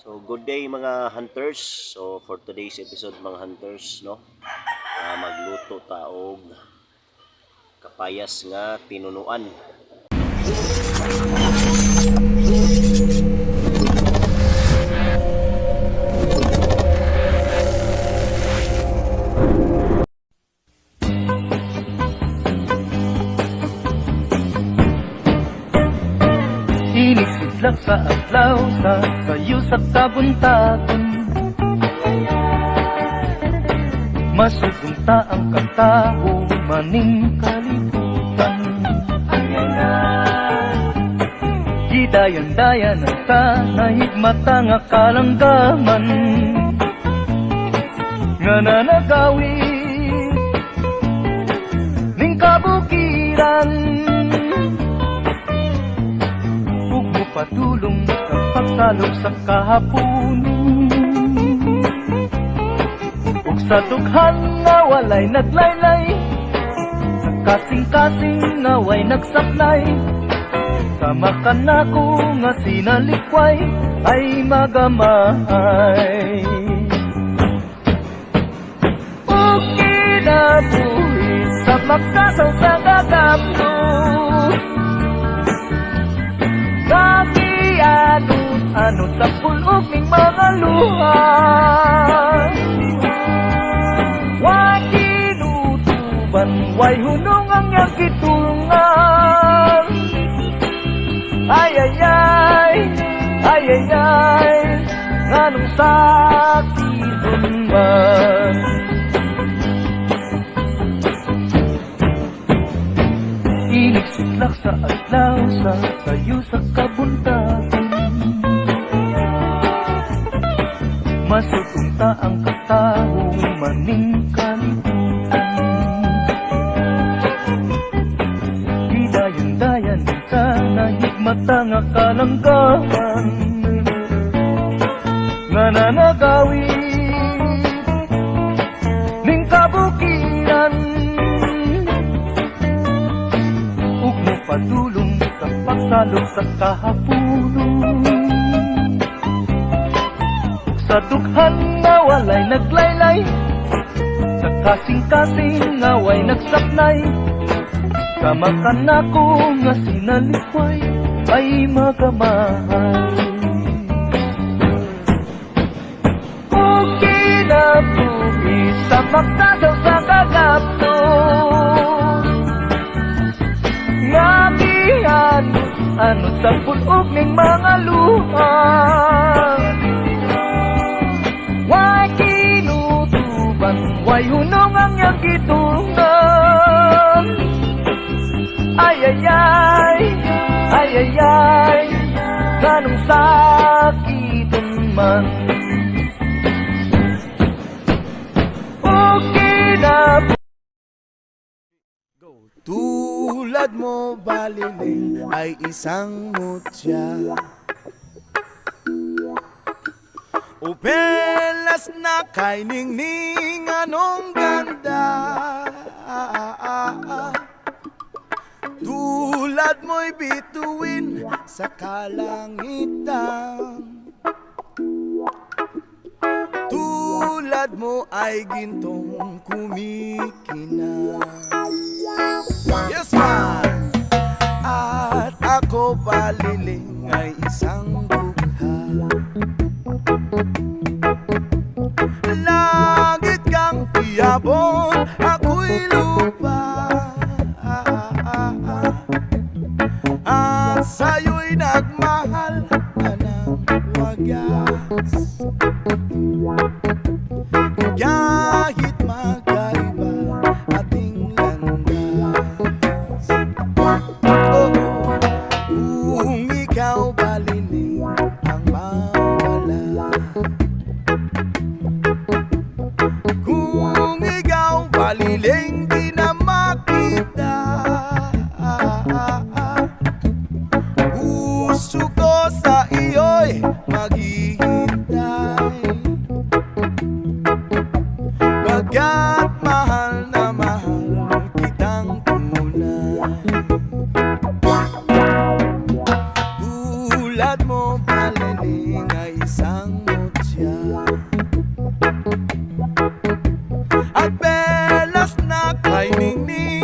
So good day mga hunters. So for today's episode mga hunters, no, magluto ta og kapayas nga tinunuan. Inisidlak sa adlaw sa sayo sa kabuntagon, masugumta ang katao maning kalibutan. Gidayan-dayan ang tanahigmata nga kalanggaman nga nanagawi ning kabukiran. Patulong sa pagsalog sa kahapunon, ug sa dughan nga walay naglaylay, sa kasing-kasing nga way nagsaklay, sama ka nako nga sinalikway ay magamay. Ug kinabuhi sa makasaw sa gagapno, anot sa pulog ning mga luha, way kinutuban, way hunong ang iyang kitulungan. Ay ay ay, ay ay ay, nganong sakit man. Inisidlak sa adlaw sa sayo sa kabuntagon, masutunta ang katao maning kalibutan. Gidayan-dayan sa nahigmata nga kalanggaman nga nanagawi ning kabukiran. Ug mopadulong sa pagsalog sa kahapunon, sa dughan nga walay naglaylay, sa kasing-kasing nga way nagsaknay, sama ka nako nga sinalikway ay magamay. Ug kinabuhi sa makasaw sa kagapno, nga mianot sa pulog ning mga luha, way kinutuban, way hunong ang iyang kitulungan. Ay ay ay, ay ay ay, nganong sakiton man. O kinabuhi tulad mo baliling ay isang mutya, upelas na kay ningning anong ganda. Tulad mo'y bituin sa kalangitan, tulad mo ay gintong kumikinang. Yes man! At ako baliling ay isang dugha, langit kang iyabon, ako'y lupa, at sa'yo'y nagmahal ka ng wagas. Kahit magkaiba ating landas, oh, kung ikaw baliling ang mawala, kung ikaw baliling di na makita, gusto ko sa iyo'y magiging ang mutya at belas na kay ningning